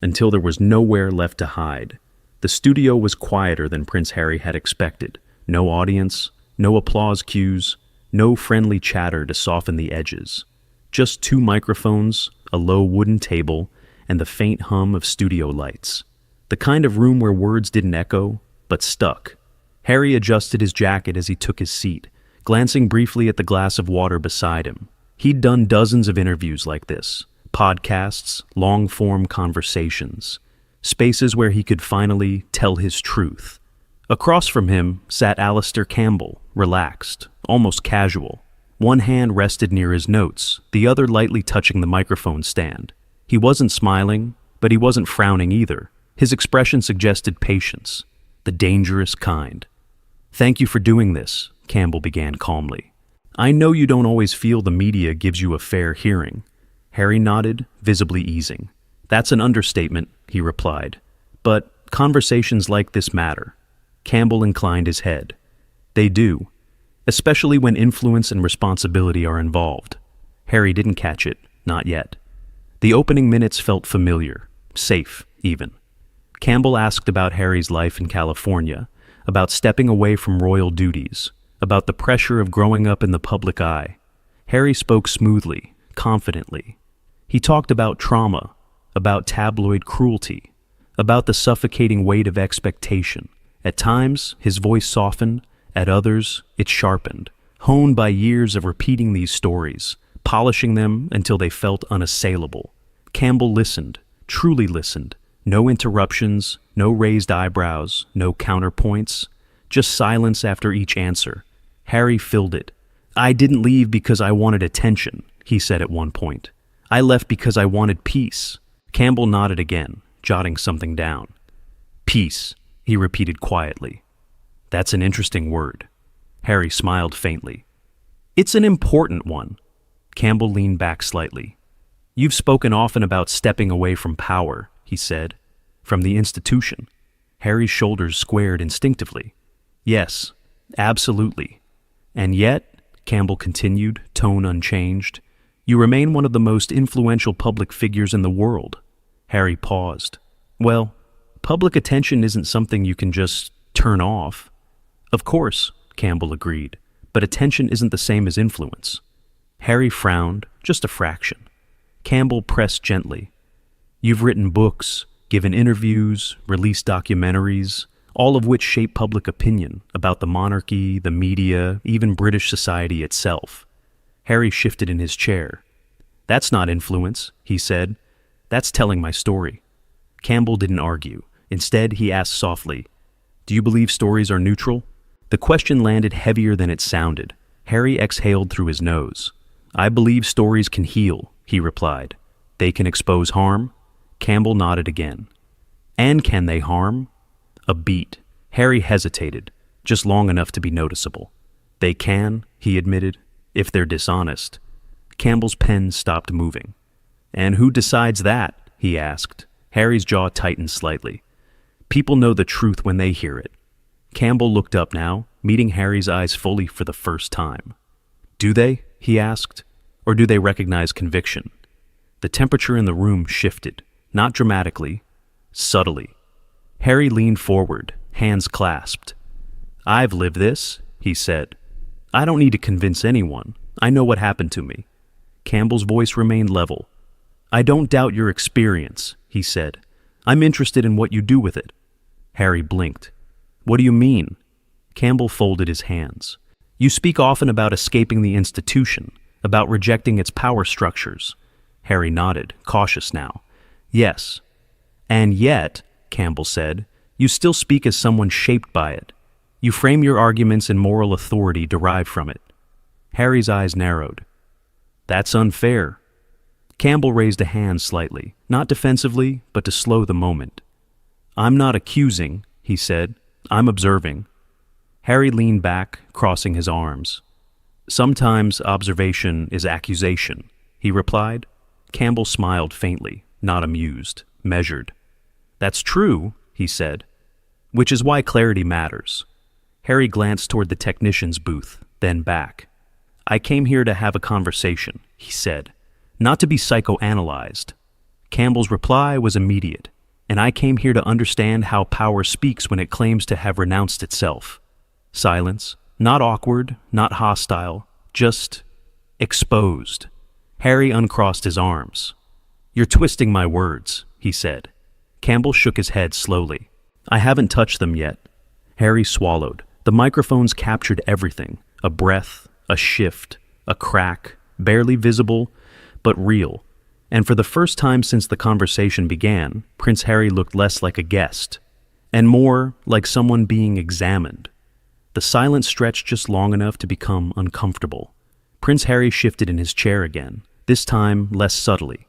until there was nowhere left to hide. The studio was quieter than Prince Harry had expected. No audience, no applause cues, no friendly chatter to soften the edges. Just two microphones, a low wooden table, and the faint hum of studio lights. The kind of room where words didn't echo, but stuck. Harry adjusted his jacket as he took his seat, glancing briefly at the glass of water beside him. He'd done dozens of interviews like this, podcasts, long-form conversations, spaces where he could finally tell his truth. Across from him sat Alastair Campbell, relaxed, almost casual. One hand rested near his notes, the other lightly touching the microphone stand. He wasn't smiling, but he wasn't frowning either. His expression suggested patience, the dangerous kind. "Thank you for doing this," Campbell began calmly. "I know you don't always feel the media gives you a fair hearing." Harry nodded, visibly easing. "That's an understatement," he replied. "But conversations like this matter." Campbell inclined his head. "They do, especially when influence and responsibility are involved." Harry didn't catch it, not yet. The opening minutes felt familiar, safe, even. Campbell asked about Harry's life in California, about stepping away from royal duties, about the pressure of growing up in the public eye. Harry spoke smoothly, confidently. He talked about trauma, about tabloid cruelty, about the suffocating weight of expectation. At times, his voice softened, at others, it sharpened, honed by years of repeating these stories, polishing them until they felt unassailable. Campbell listened, truly listened. No interruptions, no raised eyebrows, no counterpoints, just silence after each answer. Harry filled it. "I didn't leave because I wanted attention," he said at one point. "I left because I wanted peace." Campbell nodded again, jotting something down. "Peace," he repeated quietly. "That's an interesting word." Harry smiled faintly. "It's an important one." Campbell leaned back slightly. "You've spoken often about stepping away from power," he said. "From the institution." Harry's shoulders squared instinctively. "Yes, absolutely. And yet," Campbell continued, tone unchanged, "you remain one of the most influential public figures in the world." Harry paused. "Well, public attention isn't something you can just turn off." "Of course," Campbell agreed, "but attention isn't the same as influence." Harry frowned, just a fraction. Campbell pressed gently. "You've written books, given interviews, released documentaries, all of which shape public opinion about the monarchy, the media, even British society itself." Harry shifted in his chair. "That's not influence," he said. "That's telling my story." Campbell didn't argue. Instead, he asked softly, "Do you believe stories are neutral?" The question landed heavier than it sounded. Harry exhaled through his nose. "I believe stories can heal," he replied. "They can expose harm." Campbell nodded again. "And can they harm?" A beat. Harry hesitated, just long enough to be noticeable. "They can," he admitted, "if they're dishonest." Campbell's pen stopped moving. "And who decides that?" he asked. Harry's jaw tightened slightly. "People know the truth when they hear it." Campbell looked up now, meeting Harry's eyes fully for the first time. "Do they?" he asked. "Or do they recognize conviction?" The temperature in the room shifted, not dramatically, subtly. Harry leaned forward, hands clasped. "I've lived this," he said. "I don't need to convince anyone. I know what happened to me." Campbell's voice remained level. "I don't doubt your experience," he said. "I'm interested in what you do with it." Harry blinked. "What do you mean?" Campbell folded his hands. "You speak often about escaping the institution, about rejecting its power structures." Harry nodded, cautious now. "Yes. And yet," Campbell said, "you still speak as someone shaped by it. You frame your arguments in moral authority derived from it." Harry's eyes narrowed. "That's unfair." Campbell raised a hand slightly, not defensively, but to slow the moment. "I'm not accusing," he said. "I'm observing." Harry leaned back, crossing his arms. "Sometimes observation is accusation," he replied. Campbell smiled faintly, not amused, measured. "That's true," he said, "which is why clarity matters." Harry glanced toward the technician's booth, then back. "I came here to have a conversation," he said, "not to be psychoanalyzed." Campbell's reply was immediate, and I came here to understand how power speaks when it claims to have renounced itself. Silence, not awkward, not hostile, just exposed. Harry uncrossed his arms. "You're twisting my words," he said. Campbell shook his head slowly. "I haven't touched them yet." Harry swallowed. The microphones captured everything: a breath, a shift, a crack, barely visible, but real. And for the first time since the conversation began, Prince Harry looked less like a guest, and more like someone being examined. The silence stretched just long enough to become uncomfortable. Prince Harry shifted in his chair again, this time less subtly.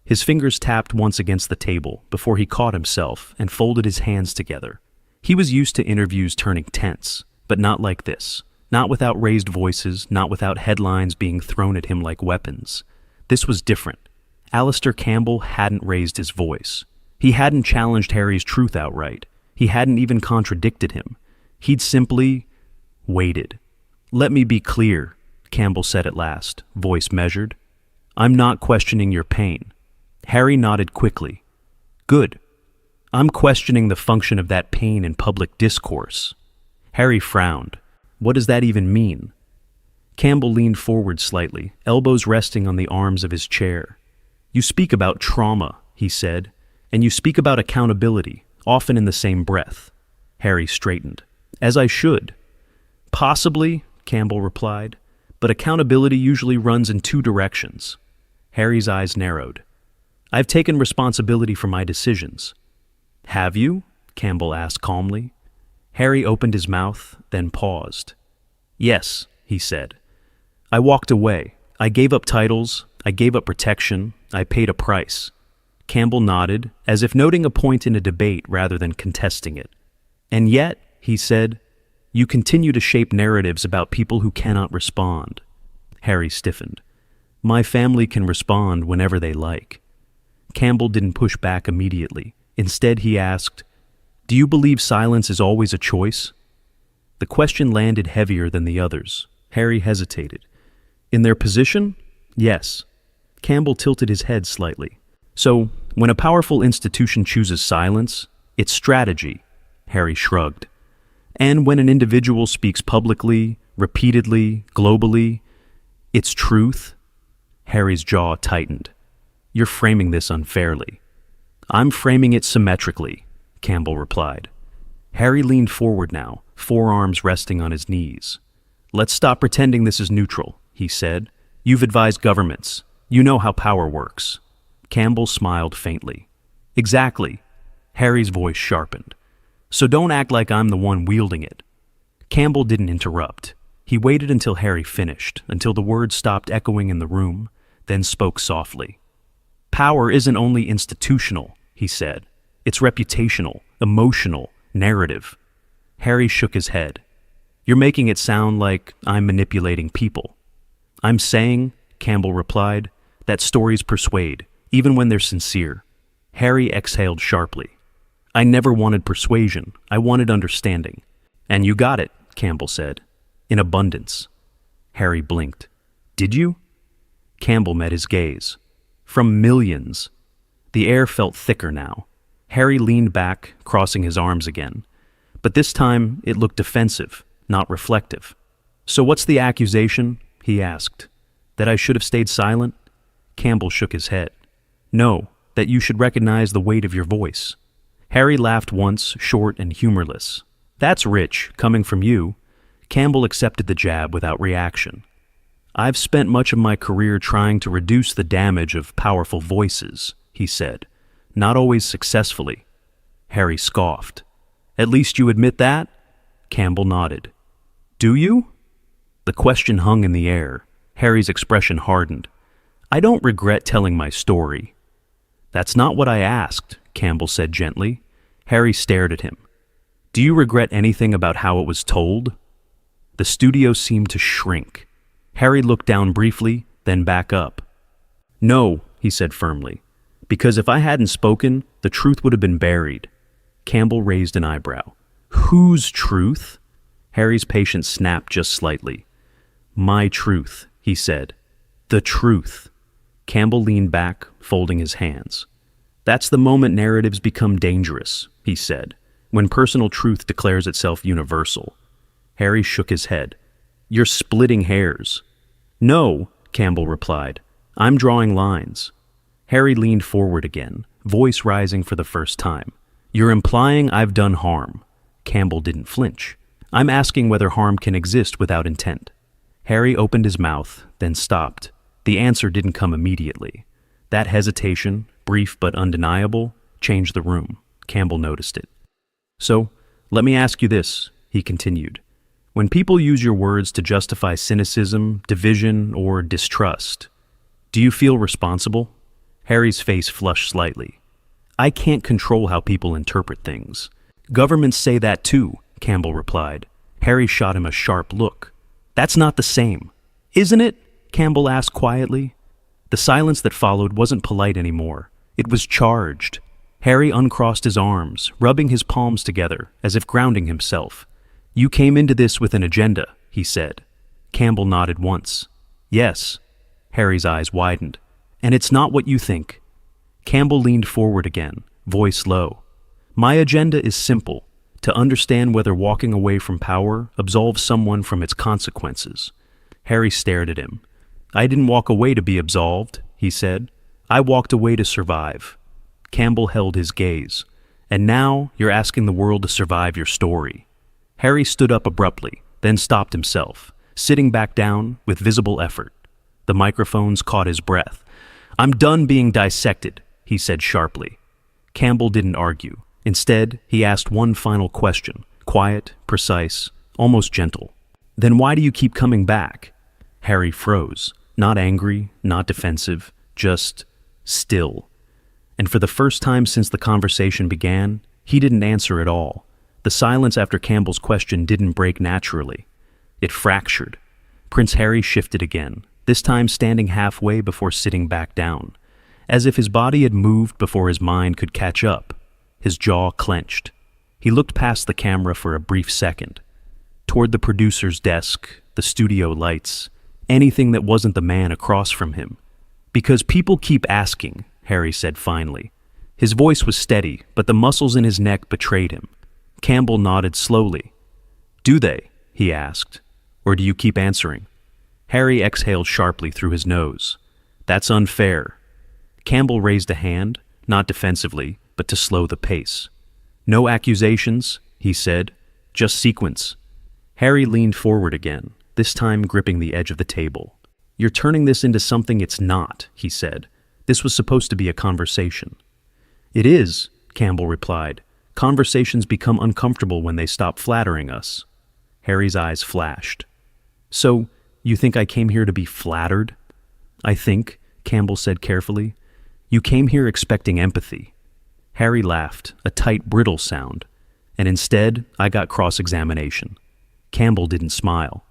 His fingers tapped once against the table before he caught himself and folded his hands together. He was used to interviews turning tense, but not like this. Not without raised voices, not without headlines being thrown at him like weapons. This was different. Alastair Campbell hadn't raised his voice. He hadn't challenged Harry's truth outright. He hadn't even contradicted him. He'd simply waited. "Let me be clear," Campbell said at last, voice measured. "I'm not questioning your pain." Harry nodded quickly. "Good. I'm questioning the function of that pain in public discourse." Harry frowned. What does that even mean? Campbell leaned forward slightly, elbows resting on the arms of his chair. "You speak about trauma," he said, "and you speak about accountability, often in the same breath." Harry straightened. "As I should." "Possibly," Campbell replied, "but accountability usually runs in two directions." Harry's eyes narrowed. "I've taken responsibility for my decisions." "Have you?" Campbell asked calmly. Harry opened his mouth, then paused. "Yes," he said. "I walked away. I gave up titles. I gave up protection. I paid a price." Campbell nodded, as if noting a point in a debate rather than contesting it. "And yet," he said, "you continue to shape narratives about people who cannot respond." Harry stiffened. "My family can respond whenever they like." Campbell didn't push back immediately. Instead, he asked, "Do you believe silence is always a choice?" The question landed heavier than the others. Harry hesitated. "In their position? Yes." Campbell tilted his head slightly. "So, when a powerful institution chooses silence, it's strategy." Harry shrugged. "And when an individual speaks publicly, repeatedly, globally, it's truth?" Harry's jaw tightened. "You're framing this unfairly." "I'm framing it symmetrically," Campbell replied. Harry leaned forward now, forearms resting on his knees. "Let's stop pretending this is neutral," he said. "You've advised governments. You know how power works." Campbell smiled faintly. "Exactly." Harry's voice sharpened. "So don't act like I'm the one wielding it." Campbell didn't interrupt. He waited until Harry finished, until the words stopped echoing in the room, then spoke softly. "Power isn't only institutional," he said. "It's reputational, emotional, narrative." Harry shook his head. "You're making it sound like I'm manipulating people." "I'm saying," Campbell replied, "that stories persuade, even when they're sincere." Harry exhaled sharply. "I never wanted persuasion. I wanted understanding." "And you got it," Campbell said. "In abundance." Harry blinked. "Did you?" Campbell met his gaze. "From millions." The air felt thicker now. Harry leaned back, crossing his arms again. But this time, it looked defensive, not reflective. "So what's the accusation?" he asked. "That I should have stayed silent?" Campbell shook his head. "No, that you should recognize the weight of your voice." Harry laughed once, short and humorless. "That's rich, coming from you." Campbell accepted the jab without reaction. "I've spent much of my career trying to reduce the damage of powerful voices," he said. "Not always successfully." Harry scoffed. "At least you admit that?" Campbell nodded. "Do you?" The question hung in the air. Harry's expression hardened. "I don't regret telling my story." "That's not what I asked," Campbell said gently. Harry stared at him. "Do you regret anything about how it was told?" The studio seemed to shrink. Harry looked down briefly, then back up. "No," he said firmly, "because if I hadn't spoken, the truth would have been buried." Campbell raised an eyebrow. "Whose truth?" Harry's patience snapped just slightly. "My truth," he said. "The truth." Campbell leaned back, folding his hands. That's the moment narratives become dangerous, he said, when personal truth declares itself universal. Harry shook his head. You're splitting hairs. No, Campbell replied. I'm drawing lines. Harry leaned forward again, voice rising for the first time. You're implying I've done harm. Campbell didn't flinch. I'm asking whether harm can exist without intent. Harry opened his mouth, then stopped. The answer didn't come immediately. That hesitation, brief but undeniable, changed the room. Campbell noticed it. So, let me ask you this, he continued. When people use your words to justify cynicism, division, or distrust, do you feel responsible? Harry's face flushed slightly. I can't control how people interpret things. Governments say that too, Campbell replied. Harry shot him a sharp look. That's not the same. Isn't it? Campbell asked quietly. The silence that followed wasn't polite anymore. It was charged. Harry uncrossed his arms, rubbing his palms together, as if grounding himself. You came into this with an agenda, he said. Campbell nodded once. Yes. Harry's eyes widened. And it's not what you think. Campbell leaned forward again, voice low. My agenda is simple, to understand whether walking away from power absolves someone from its consequences. Harry stared at him. I didn't walk away to be absolved, he said. I walked away to survive. Campbell held his gaze. And now you're asking the world to survive your story. Harry stood up abruptly, then stopped himself, sitting back down with visible effort. The microphones caught his breath. I'm done being dissected, he said sharply. Campbell didn't argue. Instead, he asked one final question, quiet, precise, almost gentle. Then why do you keep coming back? Harry froze, not angry, not defensive, just still. And for the first time since the conversation began, he didn't answer at all. The silence after Campbell's question didn't break naturally. It fractured. Prince Harry shifted again, this time standing halfway before sitting back down, as if his body had moved before his mind could catch up. His jaw clenched. He looked past the camera for a brief second, toward the producer's desk, the studio lights, anything that wasn't the man across from him. Because people keep asking, Harry said finally. His voice was steady, but the muscles in his neck betrayed him. Campbell nodded slowly. Do they? He asked. Or do you keep answering? Harry exhaled sharply through his nose. That's unfair. Campbell raised a hand, not defensively, but to slow the pace. No accusations, he said, just sequence. Harry leaned forward again, this time gripping the edge of the table. You're turning this into something it's not, he said. This was supposed to be a conversation. It is, Campbell replied. Conversations become uncomfortable when they stop flattering us. Harry's eyes flashed. So, you think I came here to be flattered? I think, Campbell said carefully, you came here expecting empathy. Harry laughed, a tight, brittle sound, and instead, I got cross-examination. Campbell didn't smile.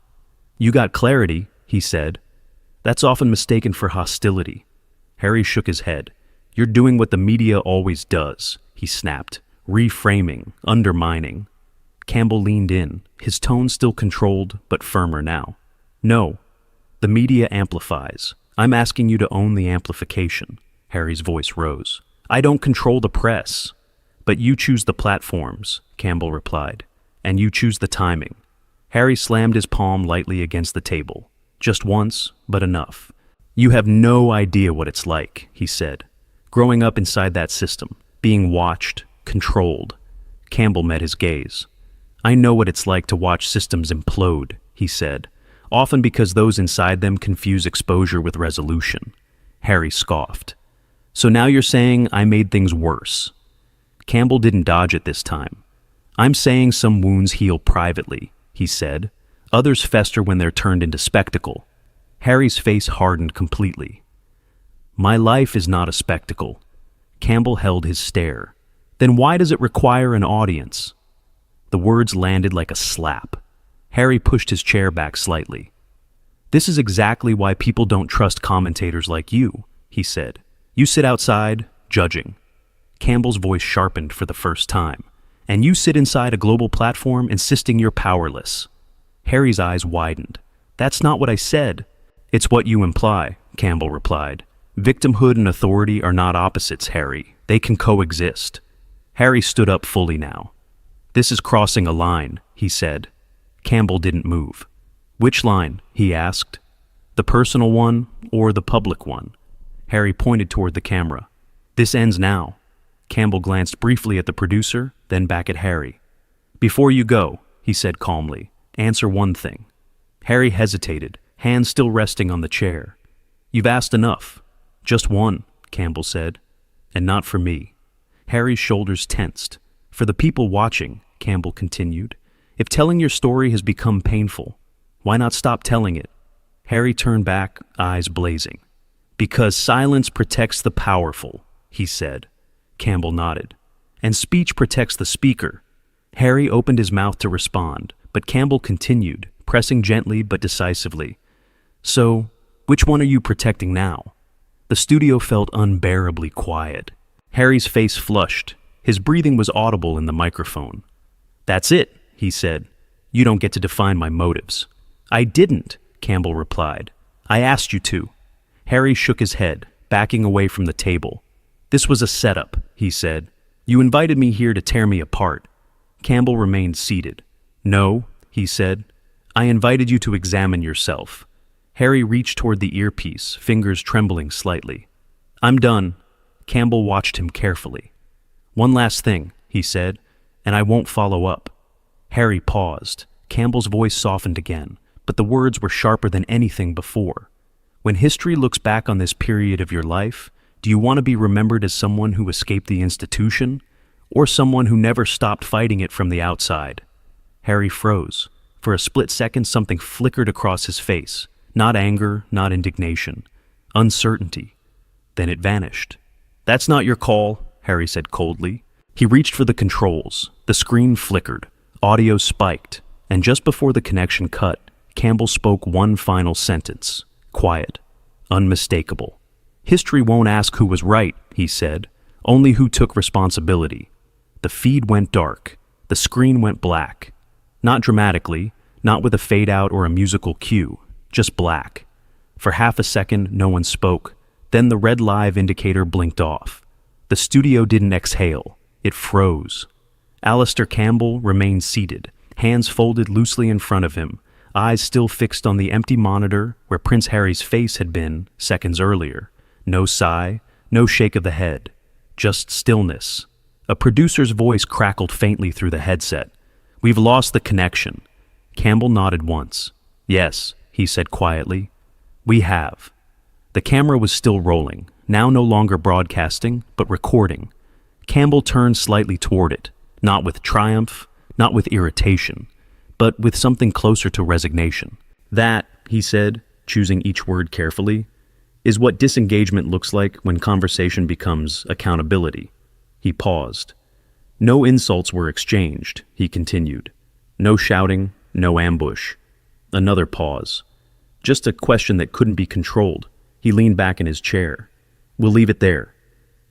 You got clarity, he said. That's often mistaken for hostility. Harry shook his head. You're doing what the media always does, he snapped, reframing, undermining. Campbell leaned in, his tone still controlled, but firmer now. No, the media amplifies. I'm asking you to own the amplification. Harry's voice rose. I don't control the press. But you choose the platforms, Campbell replied, and you choose the timing. Harry slammed his palm lightly against the table. Just once, but enough. You have no idea what it's like, he said. Growing up inside that system, being watched, controlled. Campbell met his gaze. I know what it's like to watch systems implode, he said, often because those inside them confuse exposure with resolution. Harry scoffed. So now you're saying I made things worse. Campbell didn't dodge it this time. I'm saying some wounds heal privately, he said. Others fester when they're turned into spectacle. Harry's face hardened completely. My life is not a spectacle. Campbell held his stare. Then why does it require an audience? The words landed like a slap. Harry pushed his chair back slightly. This is exactly why people don't trust commentators like you, he said. You sit outside, judging. Campbell's voice sharpened for the first time. And you sit inside a global platform insisting you're powerless. Harry's eyes widened. That's not what I said. It's what you imply, Campbell replied. Victimhood and authority are not opposites, Harry. They can coexist. Harry stood up fully now. This is crossing a line, he said. Campbell didn't move. Which line? He asked. The personal one or the public one? Harry pointed toward the camera. This ends now. Campbell glanced briefly at the producer, then back at Harry. Before you go, he said calmly, answer one thing. Harry hesitated, hands still resting on the chair. You've asked enough. Just one, Campbell said. And not for me. Harry's shoulders tensed. For the people watching, Campbell continued, if telling your story has become painful, why not stop telling it? Harry turned back, eyes blazing. Because silence protects the powerful, he said. Campbell nodded. And speech protects the speaker. Harry opened his mouth to respond, but Campbell continued, pressing gently but decisively. So, which one are you protecting now? The studio felt unbearably quiet. Harry's face flushed. His breathing was audible in the microphone. That's it, he said. You don't get to define my motives. I didn't, Campbell replied. I asked you to. Harry shook his head, backing away from the table. This was a setup, he said. You invited me here to tear me apart. Campbell remained seated. No, he said. I invited you to examine yourself. Harry reached toward the earpiece, fingers trembling slightly. I'm done. Campbell watched him carefully. One last thing, he said, and I won't follow up. Harry paused. Campbell's voice softened again, but the words were sharper than anything before. When history looks back on this period of your life, do you want to be remembered as someone who escaped the institution, or someone who never stopped fighting it from the outside? Harry froze. For a split second, something flickered across his face. Not anger, not indignation. Uncertainty. Then it vanished. That's not your call, Harry said coldly. He reached for the controls. The screen flickered. Audio spiked. And just before the connection cut, Campbell spoke one final sentence. Quiet. Unmistakable. History won't ask who was right, he said. Only who took responsibility. The feed went dark. The screen went black. Not dramatically, not with a fade out or a musical cue, just black. For half a second, no one spoke. Then the red live indicator blinked off. The studio didn't exhale. It froze. Alastair Campbell remained seated, hands folded loosely in front of him, eyes still fixed on the empty monitor where Prince Harry's face had been seconds earlier. No sigh, no shake of the head, just stillness. A producer's voice crackled faintly through the headset. We've lost the connection. Campbell nodded once. Yes, he said quietly. We have. The camera was still rolling, now no longer broadcasting, but recording. Campbell turned slightly toward it, not with triumph, not with irritation, but with something closer to resignation. That, he said, choosing each word carefully, is what disengagement looks like when conversation becomes accountability. He paused. No insults were exchanged, he continued. No shouting, no ambush. Another pause. Just a question that couldn't be controlled. He leaned back in his chair. We'll leave it there.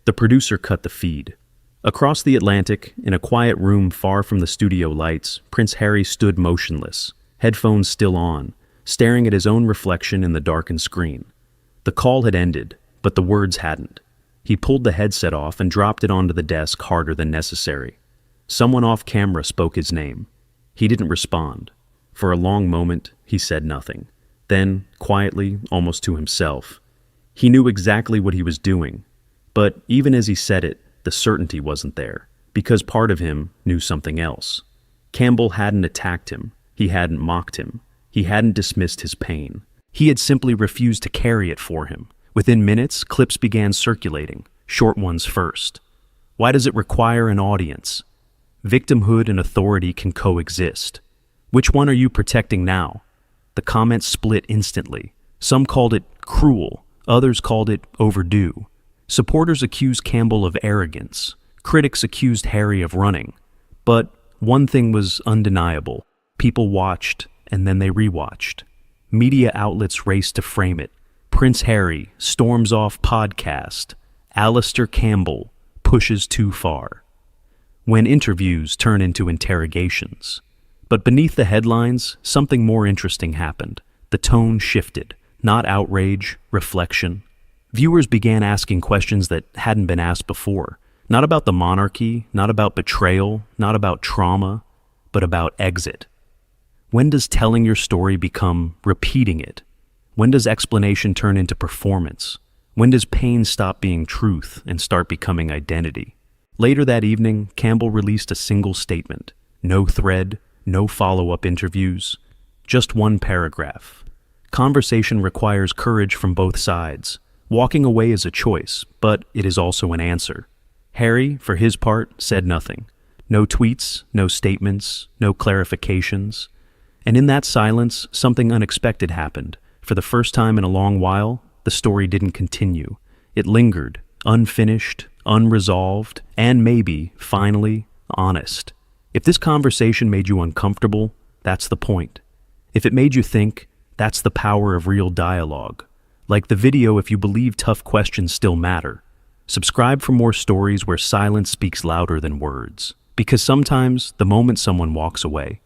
The producer cut the feed. Across the Atlantic, in a quiet room far from the studio lights, Prince Harry stood motionless, headphones still on, staring at his own reflection in the darkened screen. The call had ended, but the words hadn't. He pulled the headset off and dropped it onto the desk harder than necessary. Someone off camera spoke his name. He didn't respond. For a long moment, he said nothing. Then, quietly, almost to himself, he knew exactly what he was doing. But even as he said it, the certainty wasn't there, because part of him knew something else. Campbell hadn't attacked him. He hadn't mocked him. He hadn't dismissed his pain. He had simply refused to carry it for him. Within minutes, clips began circulating, short ones first. Why does it require an audience? Victimhood and authority can coexist. Which one are you protecting now? The comments split instantly. Some called it cruel, others called it overdue. Supporters accused Campbell of arrogance. Critics accused Harry of running. But one thing was undeniable. People watched, and then they rewatched. Media outlets raced to frame it. Prince Harry storms off podcast. Alastair Campbell pushes too far. When interviews turn into interrogations. But beneath the headlines, something more interesting happened. The tone shifted. Not outrage, reflection. Viewers began asking questions that hadn't been asked before. Not about the monarchy, not about betrayal, not about trauma, but about exit. When does telling your story become repeating it? When does explanation turn into performance? When does pain stop being truth and start becoming identity? Later that evening, Campbell released a single statement. No thread, no follow-up interviews, just one paragraph. Conversation requires courage from both sides. Walking away is a choice, but it is also an answer. Harry, for his part, said nothing. No tweets, no statements, no clarifications. And in that silence, something unexpected happened. For the first time in a long while, the story didn't continue. It lingered, unfinished, unresolved, and maybe, finally, honest. If this conversation made you uncomfortable, that's the point. If it made you think, that's the power of real dialogue. Like the video if you believe tough questions still matter. Subscribe for more stories where silence speaks louder than words. Because sometimes, the moment someone walks away,